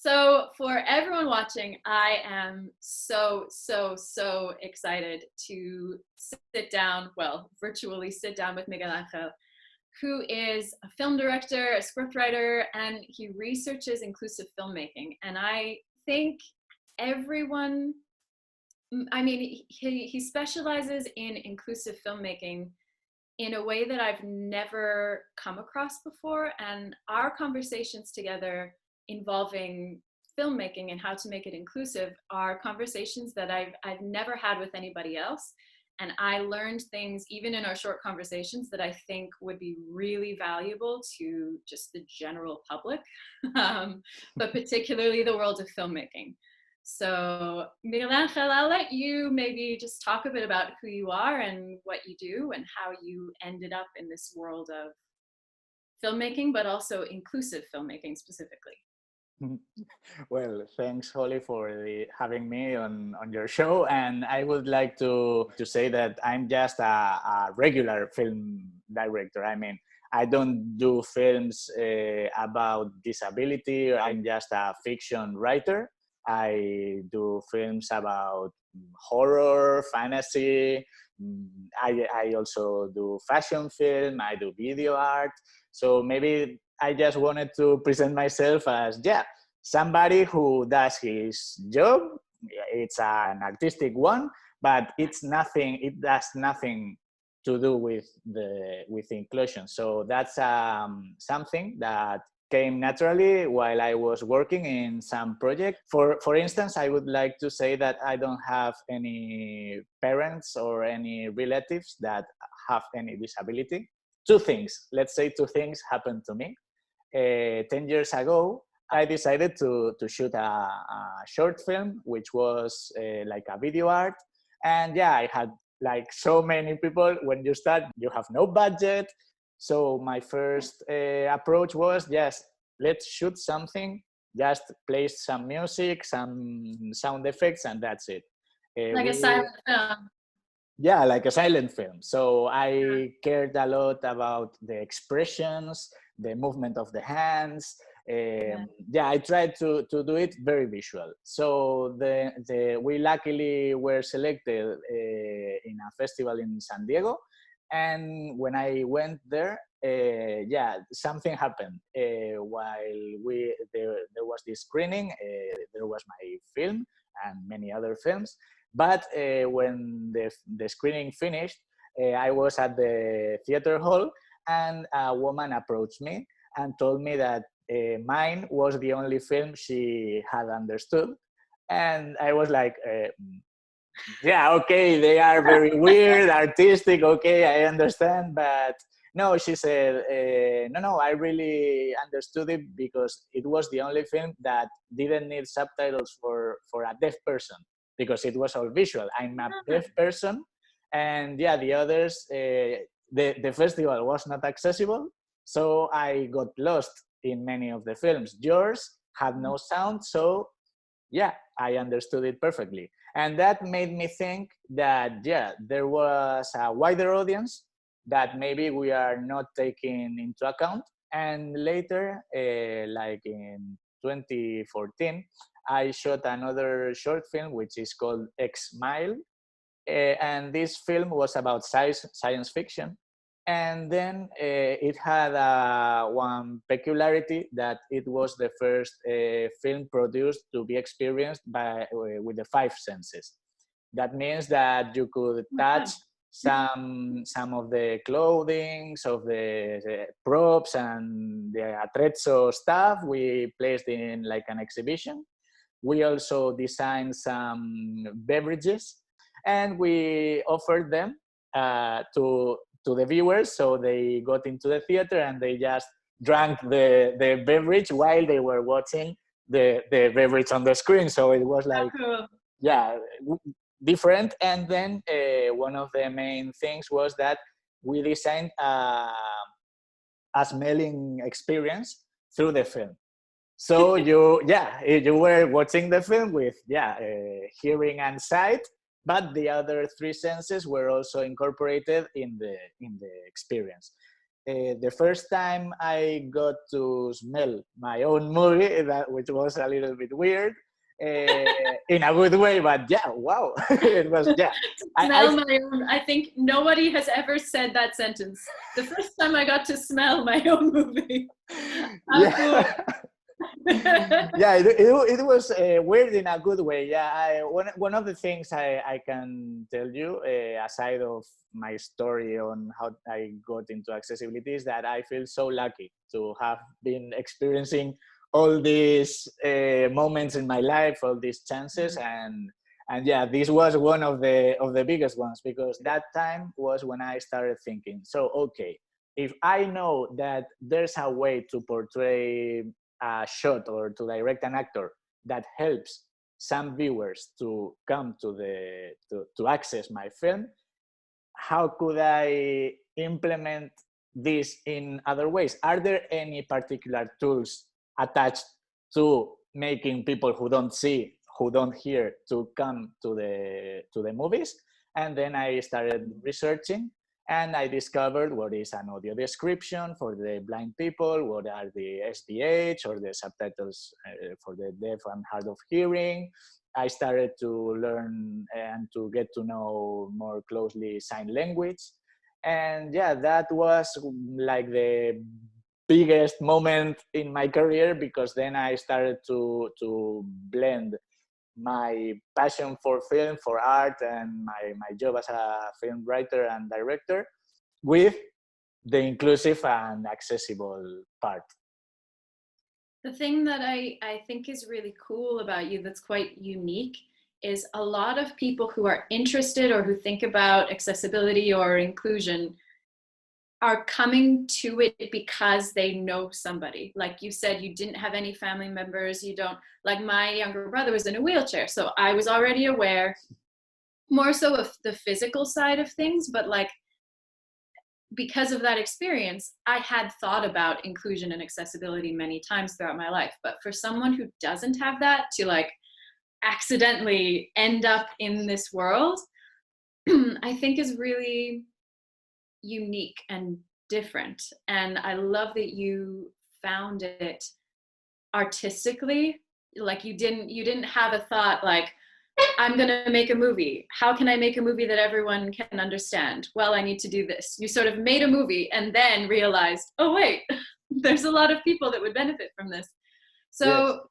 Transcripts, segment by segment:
So for everyone watching, I am so excited to sit down, well, virtually sit down with Miguel Angel, who is a film director, a scriptwriter, and he researches inclusive filmmaking. And I think everyone, I mean, he specializes in inclusive filmmaking in a way that I've never come across before. And our conversations together involving filmmaking and how to make it inclusive are conversations that I've never had with anybody else. And I learned things even in our short conversations that I think would be really valuable to just the general public, but particularly the world of filmmaking. So Miguel Angel, I'll let you maybe just talk a bit about who you are and what you do and how you ended up in this world of filmmaking, but also inclusive filmmaking specifically. Well, thanks, Holly, for having me on your show. And I would like to say that I'm just a regular film director. I mean, I don't do films about disability. I'm just a fiction writer. I do films about horror, fantasy. I also do fashion film. I do video art. So maybe I just wanted to present myself as, yeah, somebody who does his job. It's an artistic one, but it does nothing to do with inclusion. So that's something that came naturally while I was working in some project. For instance, I would like to say that I don't have any parents or any relatives that have any disability. Let's say two things happened to me. 10 years ago, I decided to shoot a short film, which was like a video art. And yeah, I had like so many people. When you start, you have no budget. So my first approach was, yes, let's shoot something, just place some music, some sound effects, and that's it. Like a silent film. Yeah, like a silent film. So I cared a lot about the expressions, the movement of the hands. Yeah, I tried to do it very visual. So we luckily were selected in a festival in San Diego. And when I went there, yeah, something happened. While there was this screening, there was my film and many other films. But when the screening finished, I was at the theater hall and a woman approached me and told me that mine was the only film she had understood. And I was like, yeah, okay, they are very weird, artistic, okay, I understand. But no, she said, no, I really understood it because it was the only film that didn't need subtitles for a deaf person, because it was all visual. I'm a deaf person, and yeah, the others, the festival was not accessible, so I got lost in many of the films. Yours had no sound, so yeah, I understood it perfectly. And that made me think that, yeah, there was a wider audience that maybe we are not taking into account. And later, like in 2014, I shot another short film, which is called X Mile. And this film was about science fiction. And then it had one peculiarity, that it was the first film produced to be experienced with the five senses. That means that you could touch some of the clothing, of the props and the attrezzo stuff we placed in like an exhibition. We also designed some beverages and we offered them to the viewers, so they got into the theater and they just drank the beverage while they were watching the beverage on the screen. So it was like, yeah, different. And then one of the main things was that we designed a smelling experience through the film. So you were watching the film with hearing and sight, but the other three senses were also incorporated in the experience. The first time I got to smell my own movie, which was a little bit weird, in a good way, but yeah, wow, it was, yeah. Smell my own. I think nobody has ever said that sentence. The first time I got to smell my own movie. How Yeah. cool. Yeah, it was weird in a good way. Yeah, one of the things I can tell you, aside of my story on how I got into accessibility, is that I feel so lucky to have been experiencing all these moments in my life, all these chances, and yeah, this was one of the biggest ones, because that time was when I started thinking, so okay, if I know that there's a way to portray a shot or to direct an actor that helps some viewers to come to access my film, how could I implement this in other ways? Are there any particular tools attached to making people who don't see, who don't hear, to come to the movies? And then I started researching, and I discovered what is an audio description for the blind people, what are the SDH or the subtitles for the deaf and hard of hearing. I started to learn and to get to know more closely sign language. And yeah, that was like the biggest moment in my career, because then I started to blend my passion for film, for art, and my job as a film writer and director with the inclusive and accessible part. The thing that I think is really cool about you, that's quite unique, is a lot of people who are interested or who think about accessibility or inclusion are coming to it because they know somebody. Like you said, you didn't have any family members. You don't, like my younger brother was in a wheelchair. So I was already aware more so of the physical side of things, but like because of that experience, I had thought about inclusion and accessibility many times throughout my life. But for someone who doesn't have that, to like accidentally end up in this world, I think is really unique and different. And I love that you found it artistically. Like you didn't have a thought like, I'm going to make a movie. How can I make a movie that everyone can understand? Well, I need to do this. You sort of made a movie and then realized, oh, wait, there's a lot of people that would benefit from this. So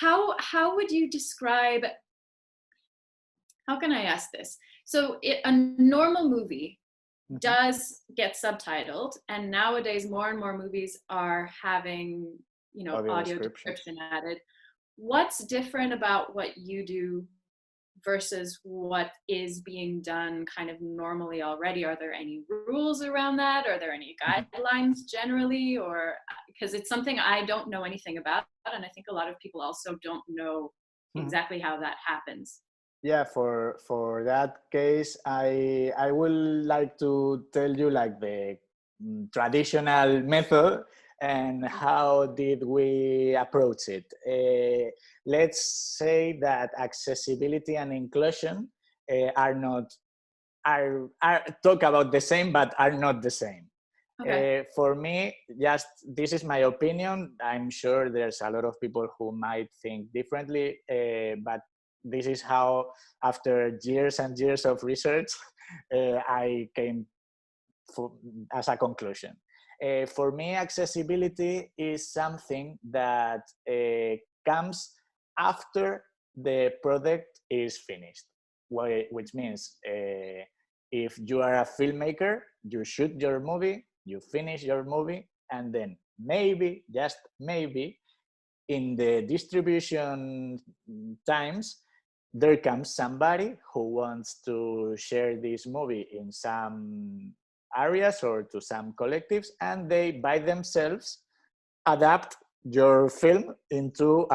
Yes. how would you describe, how can I ask this? So a normal movie does get subtitled, and nowadays more and more movies are having, audio description added. What's different about what you do versus what is being done kind of normally already? Are there any rules around that? Are there any guidelines generally? Or because it's something I don't know anything about, and I think a lot of people also don't know exactly how that happens. Yeah, for that case, I will like to tell you like the traditional method and how did we approach it. Let's say that accessibility and inclusion are not are talk about the same but are not the same. Okay. For me, just this is my opinion. I'm sure there's a lot of people who might think differently, but this is how, after years and years of research, I came as a conclusion. For me, accessibility is something that comes after the product is finished, which means if you are a filmmaker, you shoot your movie, you finish your movie, and then maybe, just maybe, in the distribution times, there comes somebody who wants to share this movie in some areas or to some collectives, and they by themselves adapt your film into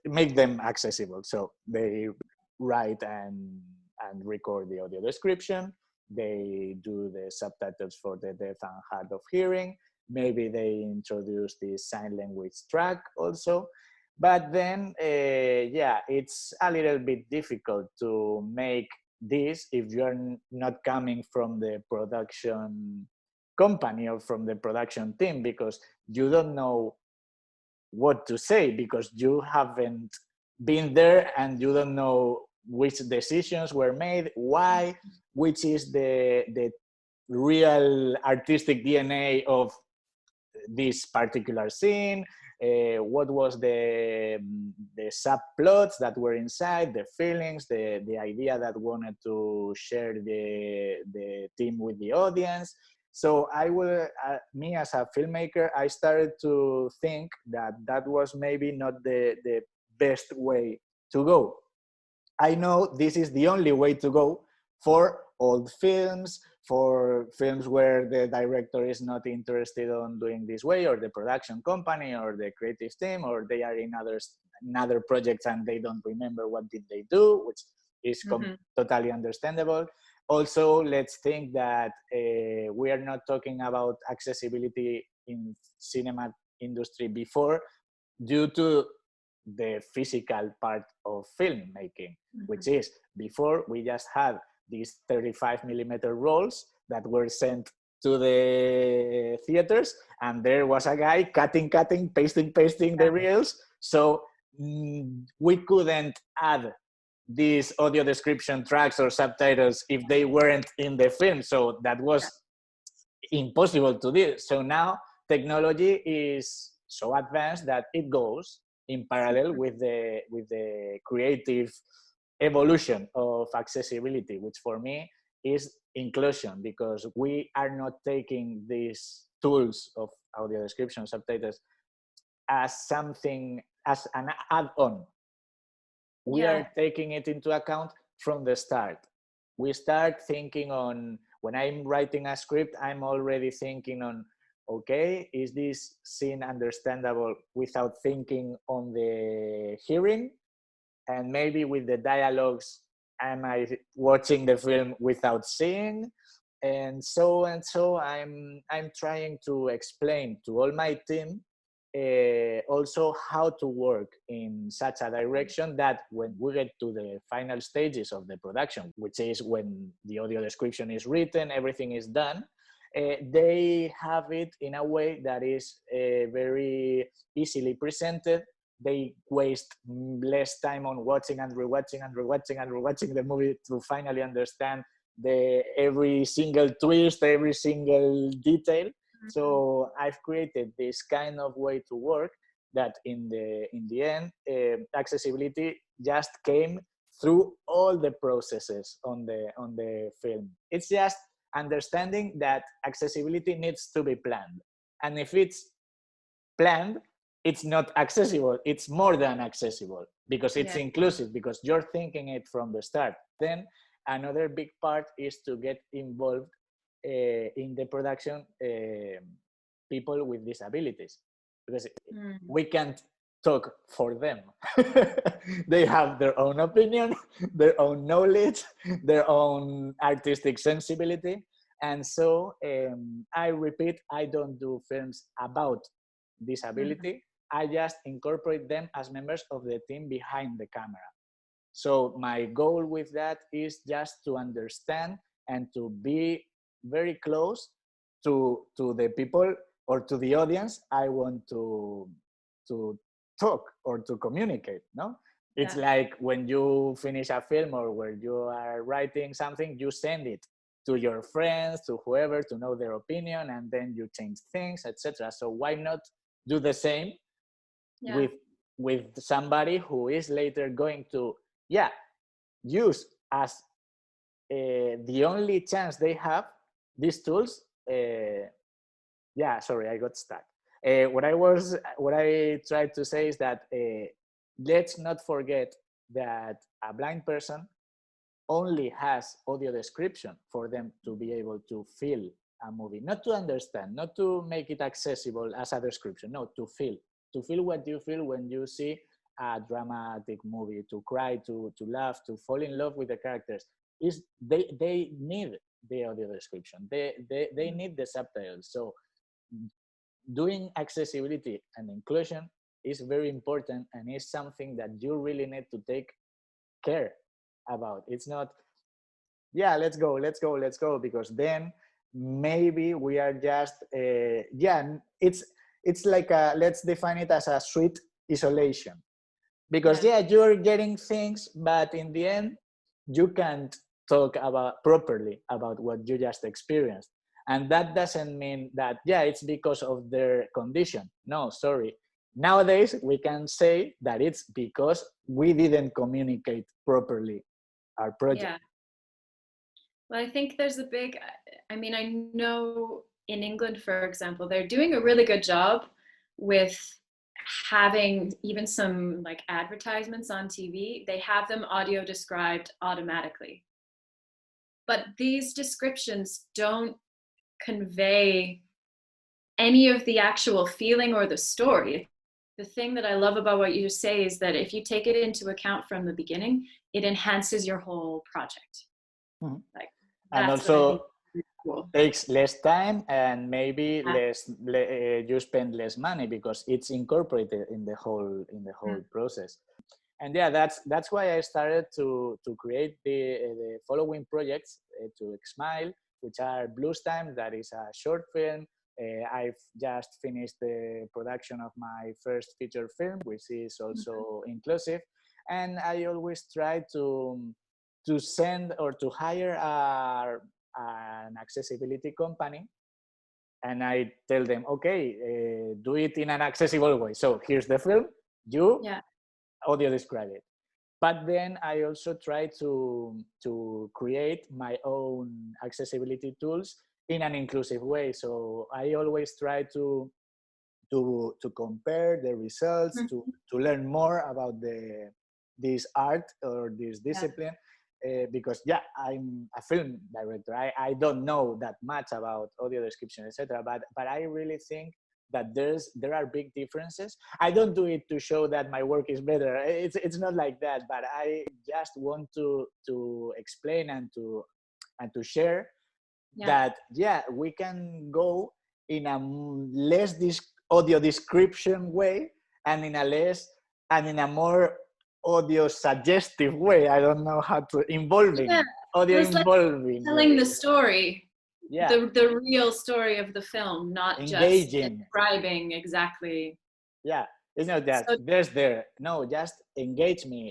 make them accessible. So they write and record the audio description, they do the subtitles for the deaf and hard of hearing, maybe they introduce the sign language track also. But then yeah, it's a little bit difficult to make this if you're not coming from the production company or from the production team, because you don't know what to say, because you haven't been there and you don't know which decisions were made, why, which is the real artistic DNA of this particular scene, what was the subplots that were inside, the feelings, the idea that wanted to share the team with the audience. So I will, me as a filmmaker, I started to think that that was maybe not the best way to go. I know this is the only way to go for old films, for films where the director is not interested on doing this way, or the production company or the creative team, or they are in other projects and they don't remember what did they do, which is totally understandable. Also, let's think that we are not talking about accessibility in cinema industry before, due to the physical part of filmmaking, which is before we just had these 35 millimeter rolls that were sent to the theaters, and there was a guy cutting, pasting the reels. So we couldn't add these audio description tracks or subtitles if they weren't in the film. So that was impossible to do. So now technology is so advanced that it goes in parallel with the creative evolution of accessibility, which for me is inclusion, because we are not taking these tools of audio description subtitles as something, as an add-on. We are taking it into account from the start. We start thinking on, when I'm writing a script, I'm already thinking on, okay, is this scene understandable without thinking on the hearing? And maybe with the dialogues, am I watching the film without seeing? And so I'm trying to explain to all my team also how to work in such a direction that when we get to the final stages of the production, which is when the audio description is written, everything is done, they have it in a way that is very easily presented. They waste less time on watching and rewatching the movie to finally understand every single twist, every single detail. So I've created this kind of way to work that in the end, accessibility just came through all the processes on the film. It's just understanding that accessibility needs to be planned. And if it's planned, it's not accessible. It's more than accessible, because it's inclusive, because you're thinking it from the start. Then another big part is to get involved in the production, people with disabilities, because we can't talk for them. They have their own opinion, their own knowledge, their own artistic sensibility. And so I repeat, I don't do films about disability. I just incorporate them as members of the team behind the camera. So my goal with that is just to understand and to be very close to the people or to the audience I want to talk or to communicate. No, it's like when you finish a film or when you are writing something, you send it to your friends, to whoever, to know their opinion, and then you change things, etc. So why not do the same with somebody who is later going to use as the only chance they have these tools. Sorry, I got stuck. What I tried to say is that let's not forget that a blind person only has audio description for them to be able to feel a movie, not to understand, not to make it accessible as a description, no, to feel what you feel when you see a dramatic movie, to cry, to laugh, to fall in love with the characters. Is they need the audio description, they need the subtitles. So doing accessibility and inclusion is very important, and is something that you really need to take care about. It's not let's go, because then maybe we are just yeah, it's like a, let's define it as a sweet isolation, because Yeah. yeah, you're getting things, but in the end you can't talk about properly about what you just experienced. And that doesn't mean that yeah, it's because of their condition. No, sorry, nowadays we can say that it's because we didn't communicate properly our project. Yeah. Well, I think there's a big, I mean, I know in England, for example, they're doing a really good job with having even some like advertisements on TV. They have them audio described automatically. But these descriptions don't convey any of the actual feeling or the story. The thing that I love about what you say is that if you take it into account from the beginning, it enhances your whole project. Mhm. Like And that's what I think also is cool. takes less time, and maybe Yeah. you spend less money because it's incorporated in the whole process. And yeah, that's why I started to create the following projects, to Smile, which are Blues Time, that is a short film. I've just finished the production of my first feature film, which is also inclusive. And I always try to send or to hire an accessibility company, and I tell them, okay, do it in an accessible way. So here's the film, you Yeah. audio describe it. But then I also try to create my own accessibility tools in an inclusive way. So I always try to compare the results, to learn more about this art or this Yeah. discipline. Because yeah, I'm a film director. I don't know that much about audio description, etc. But I really think that there are big differences. I don't do it to show that my work is better. It's not like that. But I just want to explain and to share Yeah. that yeah, we can go in a less audio description way, and in a more audio suggestive way. I don't know how to Yeah. involving audio Well, it's like involving telling way. the story, Yeah, the real story of the film, not just engaging. describing exactly. Yeah, it's not that So there's there. No, just engage me.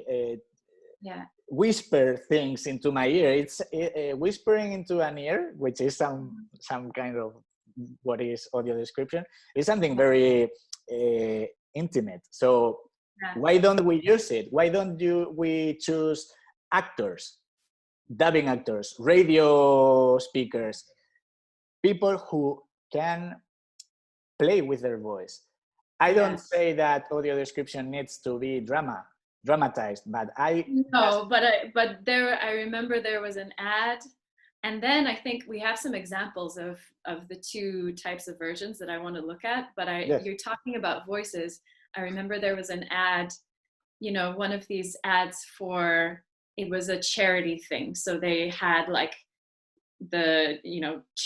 yeah. Whisper things into my ear. It's whispering into an ear, which is some kind of what is audio description. Is something very intimate. So Yeah. why don't we use it? Why don't we choose actors, dubbing actors, radio speakers, people who can play with their voice? I Yeah. don't say that audio description needs to be dramatized, but I just No, but there I remember there was an ad, and then I think we have some examples of the two types of versions that I want to look at. But yes. you're talking about voices. I remember there was an ad, one of these ads for, it was a charity thing. So they had like the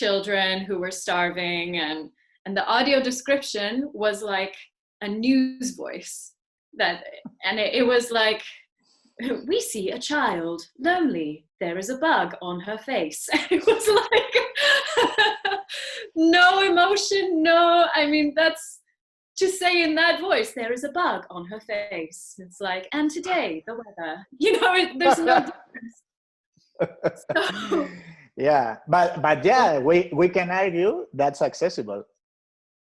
children who were starving, and the audio description was like a news voice, that and it was like, we see a child lonely, there is a bug on her face. It was like no emotion, no, I mean, that's to say in that voice, there is a bug on her face, it's like, and today the weather, there's no difference. So Yeah, but yeah, we can argue that's accessible.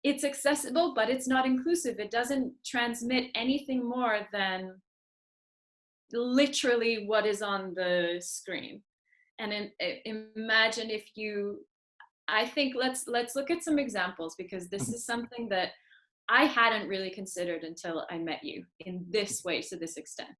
it's accessible, but it's not inclusive. It doesn't transmit anything more than literally what is on the screen. And imagine if I think let's look at some examples, because this is something that I hadn't really considered until I met you in this way, to this extent.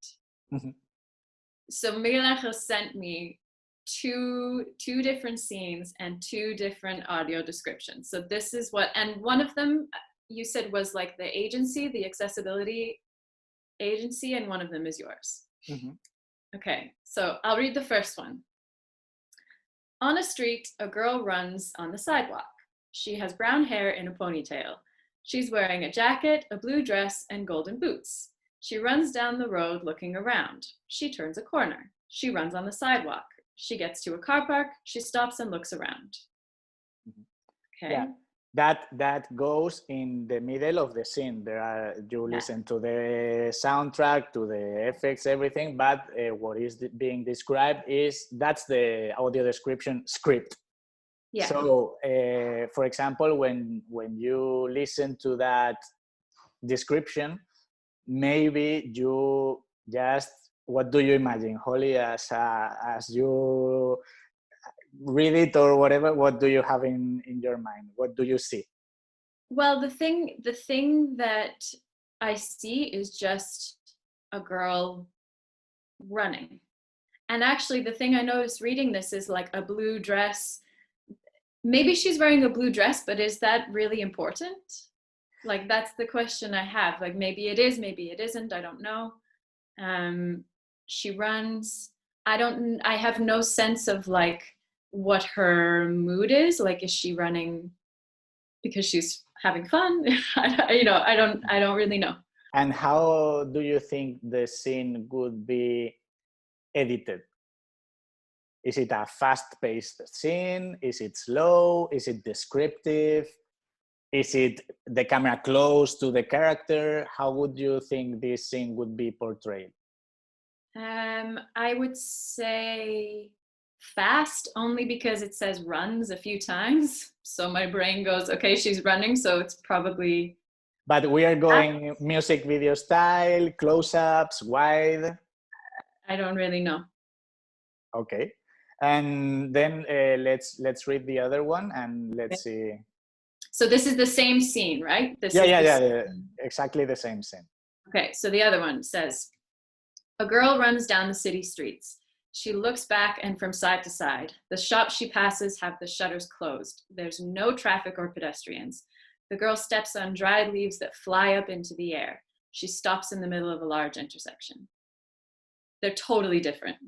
So Miguel Angel sent me two different scenes and two different audio descriptions. So this is what, and one of them you said was like the agency, the accessibility agency, and one of them is yours. Okay, so I'll read the first one. On a street, a girl runs on the sidewalk. She has brown hair in a ponytail. She's wearing a jacket, a blue dress, and golden boots. She runs down the road looking around. She turns a corner. She runs on the sidewalk. She gets to a car park. She stops and looks around. Okay. That goes in the middle of the scene. You listen to the soundtrack, to the effects, everything, but what is being described that's the audio description script. Yeah. So, for example, when you listen to that description, maybe you just, what do you imagine, Holly, as you read it or whatever? What do you have in your mind? What do you see? Well, the thing that I see is just a girl running. And actually, the thing I noticed reading this is like a blue dress. Maybe she's wearing a blue dress, but is that really important? Like, that's the question I have. Like, maybe it is, maybe it isn't. I don't know. She runs. I have no sense of like what her mood is. Like, is she running because she's having fun? I don't really know. And how do you think the scene would be edited? Is it a fast-paced scene? Is it slow? Is it descriptive? Is it the camera close to the character? How would you think this scene would be portrayed? I would say fast, only because it says runs a few times. So my brain goes, okay, she's running, so it's probably. But we are going music video style, close-ups, wide. I don't really know. Okay. And then let's read the other one and let's see. So this is the same scene, right? Yeah. Exactly the same scene. Okay, so the other one says, a girl runs down the city streets. She looks back and from side to side. The shops she passes have the shutters closed. There's no traffic or pedestrians. The girl steps on dried leaves that fly up into the air. She stops in the middle of a large intersection. They're totally different.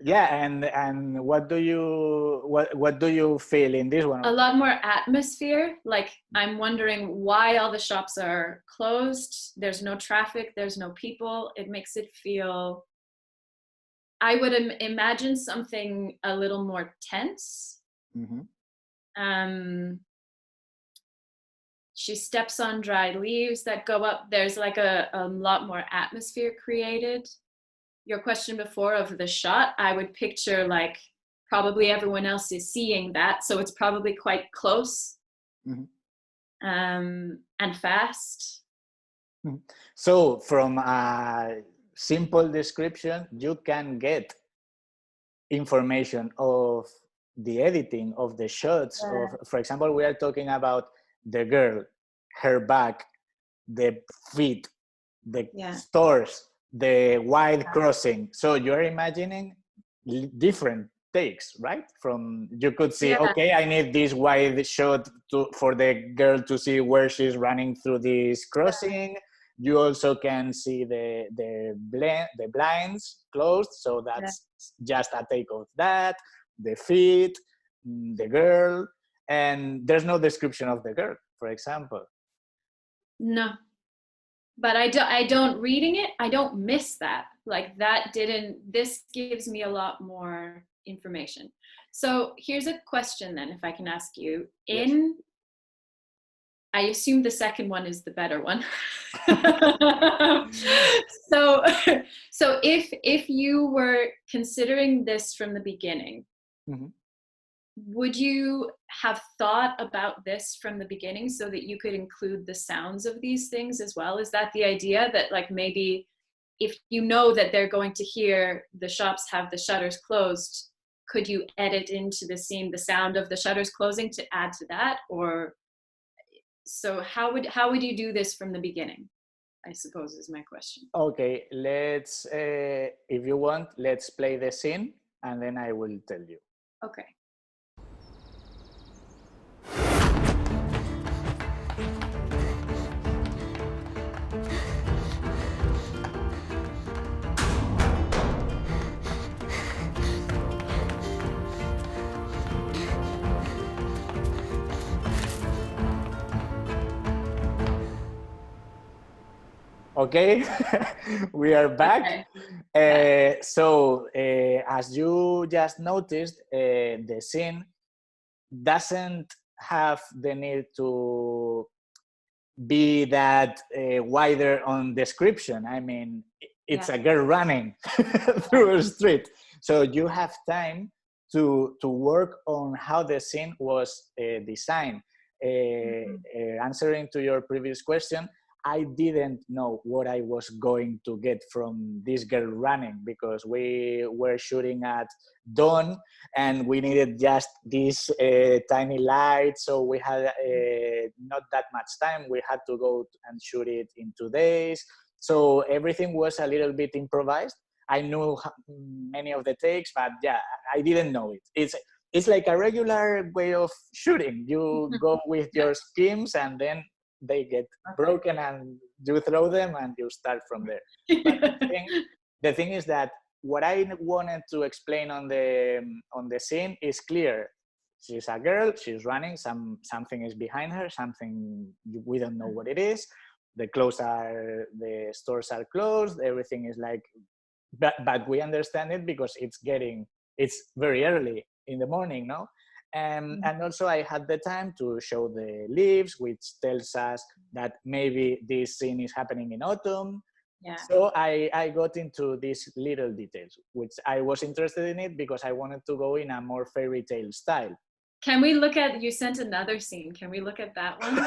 Yeah, and what do you feel in this one? A lot more atmosphere. Like, I'm wondering why all the shops are closed. There's no traffic. There's no people. It makes it feel. I would imagine something a little more tense. Mm-hmm. She steps on dried leaves that go up. There's like a lot more atmosphere created. Your question before of the shot, I would picture like probably everyone else is seeing that, so it's probably quite close. Mm-hmm. And fast. Mm-hmm. So from a simple description, you can get information of the editing of the shots. Of, for example, we are talking about the girl, her back, the feet, the stores, the wide crossing. So you're imagining different takes, right? From, you could see, okay, I need this wide shot for the girl to see where she's running through this crossing. You also can see the blinds closed, so that's just a take of that. The feet, the girl, and there's no description of the girl, for example. No, but I don't reading it, I don't miss that. Like, that didn't. This gives me a lot more information. So here's a question then, if I can ask you. I assume the second one is the better one. So if you were considering this from the beginning, would you have thought about this from the beginning so that you could include the sounds of these things as well? Is that the idea, that like maybe if you know that they're going to hear the shops have the shutters closed, could you edit into the scene the sound of the shutters closing to add to that? Or so how would you do this from the beginning, I suppose, is my question. Okay, let's, if you want, let's play the scene and then I will tell you. Okay. Okay, we are back. So as you just noticed, the scene doesn't have the need to be that wider on description. I mean, it's a girl running through a street. So you have time to work on how the scene was designed. Answering to your previous question, I didn't know what I was going to get from this girl running, because we were shooting at dawn and we needed just this tiny light. So we had not that much time. We had to go and shoot it in 2 days. So everything was a little bit improvised. I knew many of the takes, but yeah, I didn't know it. It's like a regular way of shooting. You go with your schemes and then they get broken and you throw them and you start from there. But the thing is that what I wanted to explain on the scene is clear. She's a girl, she's running, something is behind her, something we don't know what it is. The stores are closed, everything is like, but we understand it because it's very early in the morning, no? And also I had the time to show the leaves, which tells us that maybe this scene is happening in autumn. Yeah. So I got into these little details, which I was interested in it because I wanted to go in a more fairy tale style. Can we look at, you sent another scene. Can we look at that one?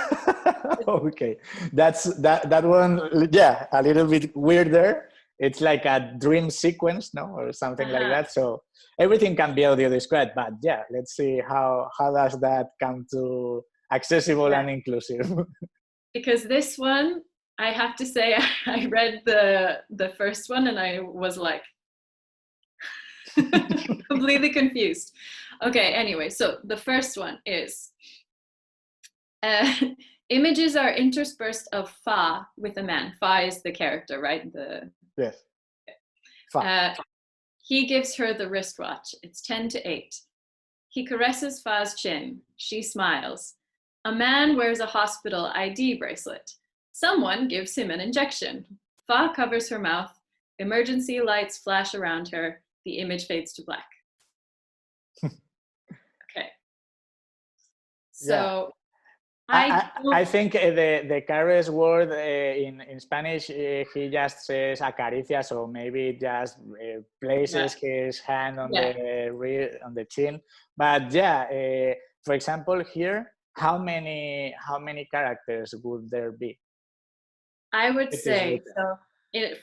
Okay, that one, yeah, a little bit weirder. It's like a dream sequence, no, or something like that. So everything can be audio described, but yeah, let's see how does that come to accessible and inclusive. Because this one, I have to say, I read the first one and I was like completely confused. Okay, anyway, so the first one is images are interspersed of Fa with a man. Fa is the character, right? Yes. He gives her the wristwatch. It's 10 to 8. He caresses Fa's chin. She smiles. A man wears a hospital ID bracelet. Someone gives him an injection. Fa covers her mouth. Emergency lights flash around her. The image fades to black. Okay. So I think the caress word in Spanish, he just says acaricia, so maybe just places his hand on the chin. But yeah, for example, here, how many characters would there be? I would say so.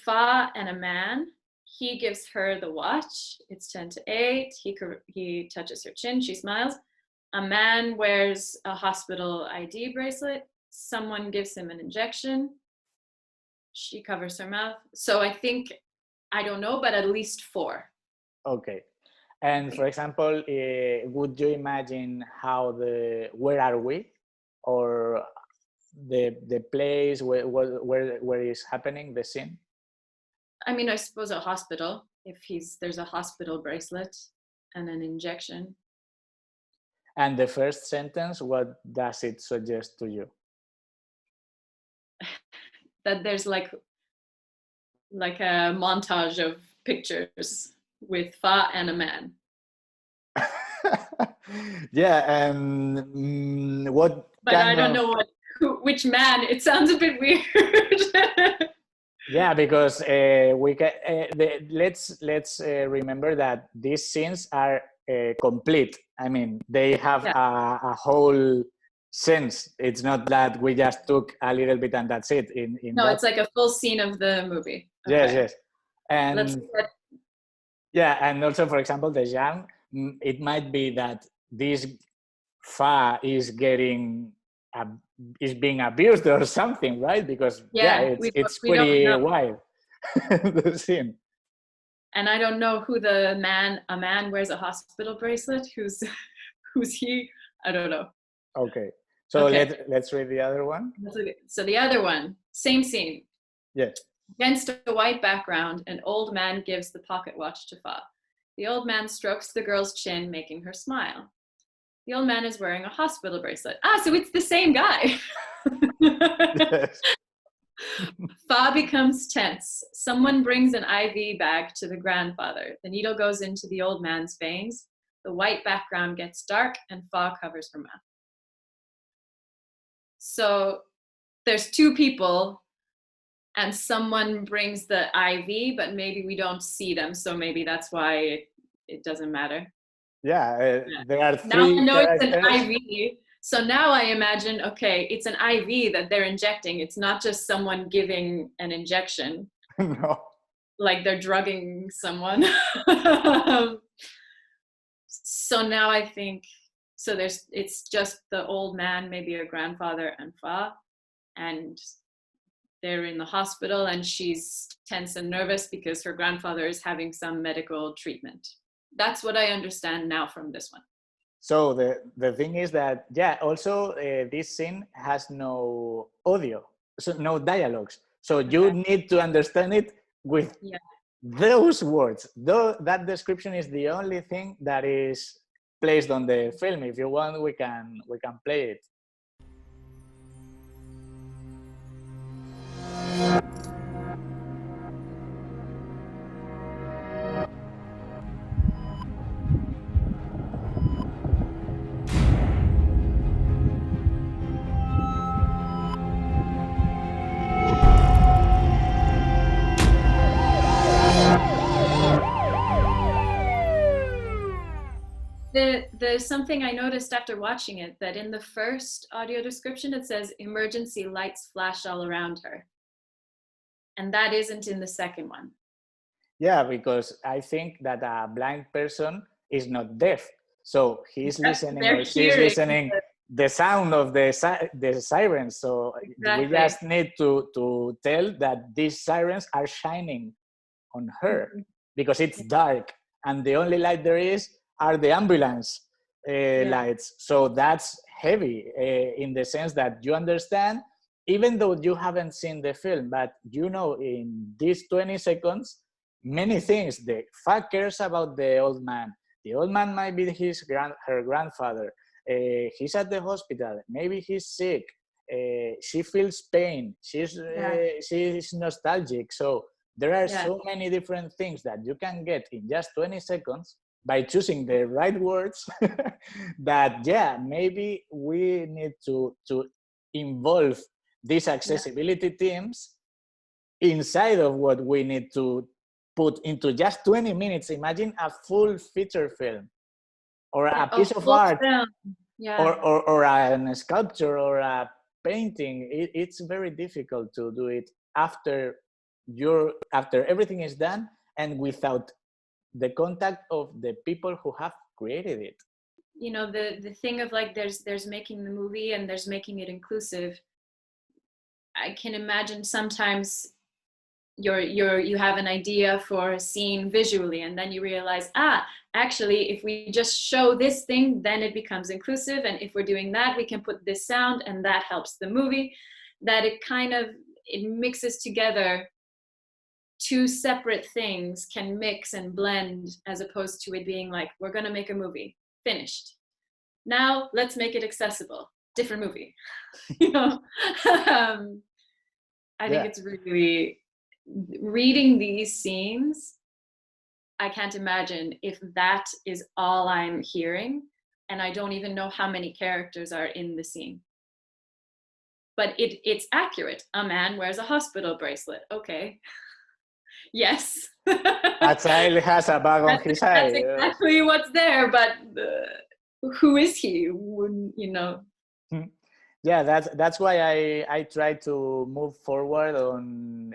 Fa and a man. He gives her the watch. It's 10 to 8. He touches her chin. She smiles. A man wears a hospital ID bracelet. Someone gives him an injection. She covers her mouth. So I think, I don't know, but at least 4. Okay. And for example, would you imagine where are we? Or the place where is happening, the scene? I mean, I suppose a hospital, if there's a hospital bracelet and an injection. And the first sentence, what does it suggest to you? That there's like a montage of pictures with Fa and a man. Yeah, and what? But I don't know which man. It sounds a bit weird. Yeah, because we can. Let's remember that these scenes are complete. I mean, they have a whole sense. It's not that we just took a little bit and that's it. No, it's like a full scene of the movie. Okay. Yes, and yeah, and also, for example, the young. It might be that this Fa is being abused or something, right? Because it's pretty wild, the scene. And I don't know who a man wears a hospital bracelet. Who's he? I don't know. Okay. So let's read the other one. So the other one, same scene. Yes. Against a white background, an old man gives the pocket watch to Fa. The old man strokes the girl's chin, making her smile. The old man is wearing a hospital bracelet. So it's the same guy. Yes. Fa becomes tense. Someone brings an IV bag to the grandfather. The needle goes into the old man's veins. the white background gets dark and fa covers her mouth. So there's two people and someone brings the IV, but maybe we don't see them. So maybe that's why it doesn't matter. Yeah, there are Now I three know it's an characters. IV. So now I imagine, okay, it's an IV that they're injecting. It's not just someone giving an injection. No. Like they're drugging someone. So now I think, so it's just the old man, maybe a grandfather and fa, and they're in the hospital and she's tense and nervous because her grandfather is having some medical treatment. That's what I understand now from this one. So the thing is that, yeah, also this scene has no audio, so no dialogues. So you need to understand it with those words. Though that description is the only thing that is placed on the film. If you want, we can play it. There's something I noticed after watching it, that in the first audio description it says emergency lights flash all around her, and that isn't in the second one. Yeah, because I think that a blind person is not deaf, so he's listening or she's listening the sound of the sirens. So we just need to tell that these sirens are shining on her because it's dark and the only light there is are the ambulance lights. So that's heavy in the sense that you understand, even though you haven't seen the film, but you know in these 20 seconds, many things. The fa cares about the old man. The old man might be her grandfather. He's at the hospital. Maybe he's sick. She feels pain. She's nostalgic. So there are so many different things that you can get in just 20 seconds by choosing the right words that, maybe we need to involve these accessibility teams inside of what we need to put into just 20 minutes. Imagine a full feature film or a piece of art or a sculpture or a painting. It's very difficult to do it after everything is done and without the contact of the people who have created it. You know, the thing of like there's making the movie and there's making it inclusive. I can imagine sometimes you have an idea for a scene visually and then you realize, actually if we just show this thing, then it becomes inclusive, and if we're doing that, we can put this sound and that helps the movie. That it mixes together two separate things, can mix and blend, as opposed to it being like, we're going to make a movie, finished, now let's make it accessible, different movie. You know, I think it's really, reading these scenes, I can't imagine if that is all I'm hearing, and I don't even know how many characters are in the scene. But it's accurate. A man wears a hospital bracelet. Okay. Yes. A child has a bag on his eye. That's exactly what's there, but who is he? You know. Yeah, that's why I try to move forward on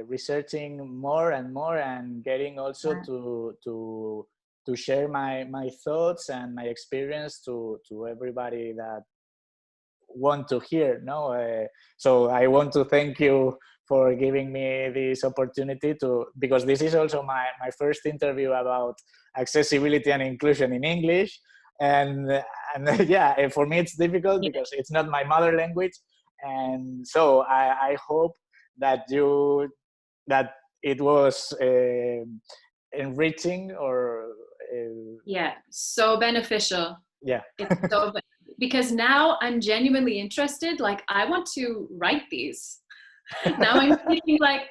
researching more and more and getting also to share my thoughts and my experience to everybody that want to hear. So I want to thank you for giving me this opportunity because this is also my first interview about accessibility and inclusion in English. And for me it's difficult because it's not my mother language, and so I hope that it was enriching or so beneficial. It's so because now I'm genuinely interested. Like, I want to write these. Now I'm thinking like,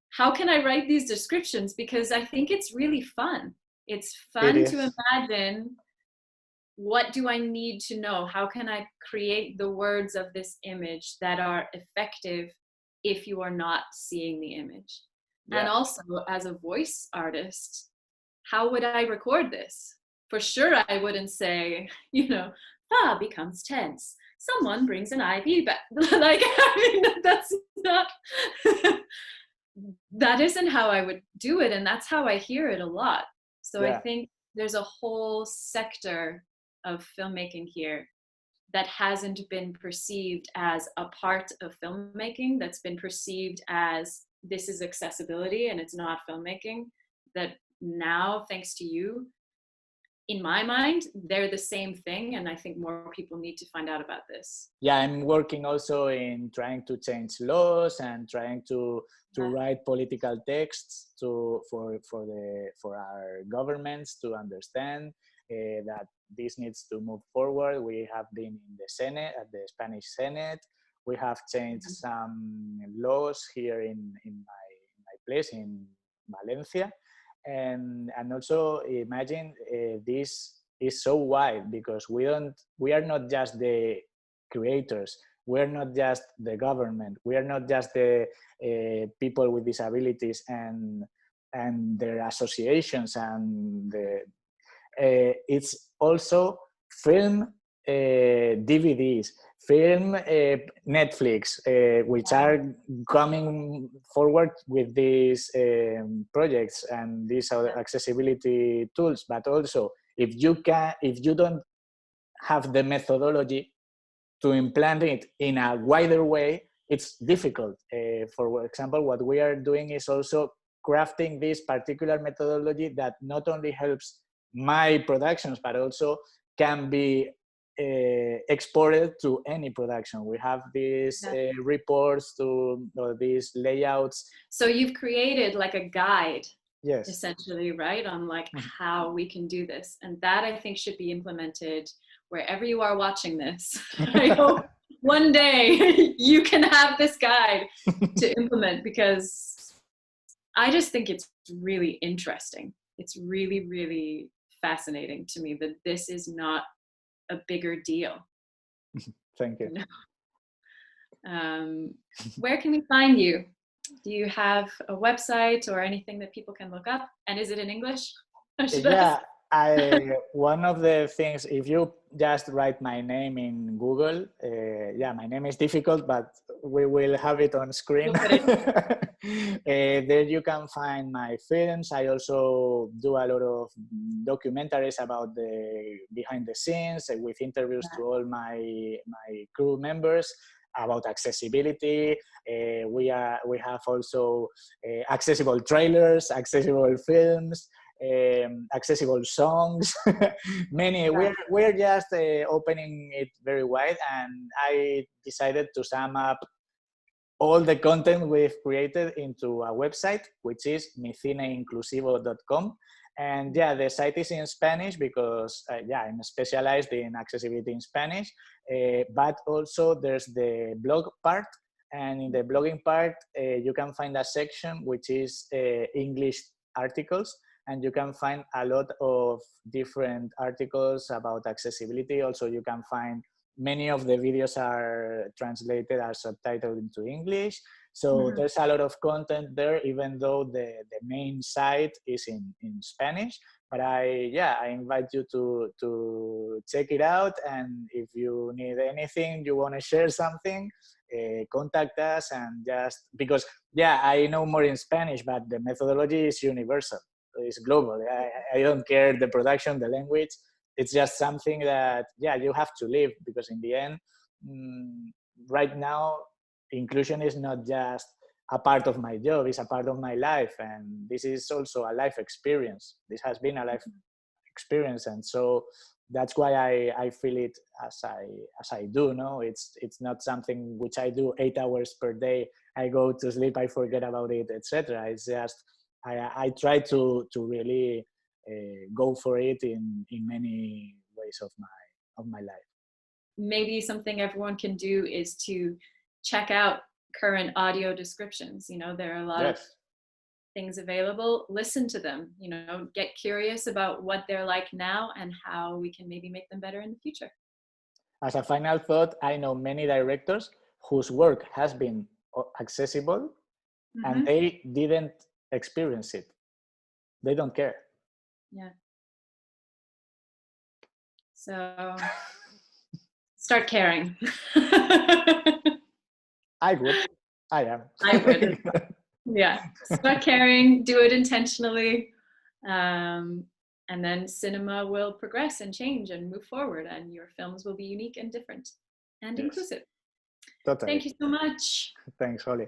how can I write these descriptions? Because I think it's really fun. It's fun to imagine what do I need to know? How can I create the words of this image that are effective if you are not seeing the image? And Yeah. also, as a voice artist, how would I record this? For sure, I wouldn't say, Fa becomes tense. Someone brings an IV back. Like, I mean, that's not, that isn't how I would do it. And that's how I hear it a lot. So I Yeah. think there's a whole sector of filmmaking here that hasn't been perceived as a part of filmmaking, that's been perceived as this is accessibility and it's not filmmaking, that now, thanks to you, in my mind, they're the same thing. And I think more people need to find out about this. Yeah, I'm working also in trying to change laws and trying to write political texts for our governments to understand that this needs to move forward. We have been in the Senate, at the Spanish Senate. We have changed some laws here in my place in Valencia, and also imagine this is so wide because we are not just the creators, we are not just the government, we are not just the people with disabilities and their associations, and it's also film, DVDs, film, Netflix, which are coming forward with these projects and these accessibility tools. But also, if you don't have the methodology to implement it in a wider way, it's difficult. For example, what we are doing is also crafting this particular methodology that not only helps my productions, but also can be exported to any production. We have these reports or these layouts. So you've created like a guide, yes, essentially, right, on like how we can do this, and that I think should be implemented wherever you are watching this. I hope one day you can have this guide to implement, because I just think it's really interesting. It's really, really fascinating to me that this is not a bigger deal. Thank you. Where can we find you? Do you have a website or anything that people can look up? And is it in English? Yeah, one of the things, if you just write my name in Google, yeah, my name is difficult, but we will have it on screen. There you can find my films. I also do a lot of documentaries about the behind the scenes with interviews to all my crew members about accessibility. We have also accessible trailers, accessible films, accessible songs. Many. We're just opening it very wide, and I decided to sum up all the content we've created into a website, which is micineinclusivo.com. And yeah, the site is in Spanish because I'm specialized in accessibility in Spanish, but also there's the blog part. And in the blogging part, you can find a section which is English articles, and you can find a lot of different articles about accessibility. Also, you can find many of the videos are translated, are subtitled into English. So there's a lot of content there, even though the main site is in Spanish. But I invite you to check it out. And if you need anything, you want to share something, contact us. And just because, I know more in Spanish, but the methodology is universal. It's global. I don't care the production, the language. It's just something that, you have to live, because in the end, right now, inclusion is not just a part of my job, it's a part of my life. And this is also a life experience. This has been a life experience. And so that's why I feel it as I do. No, it's not something which I do 8 hours per day. I go to sleep, I forget about it, etc. It's just, I try to really go for it in many ways of my life. Maybe something everyone can do is to check out current audio descriptions. There are a lot of things available, listen to them, you know, get curious about what they're like now and how we can maybe make them better in the future. As a final thought, I know many directors whose work has been accessible and they didn't experience it. They don't care. Yeah. So start caring. I would. I am. I would. Yeah. Start caring, do it intentionally. And then cinema will progress and change and move forward, and your films will be unique and different and inclusive. Totally. Thank you so much. Thanks, Holly.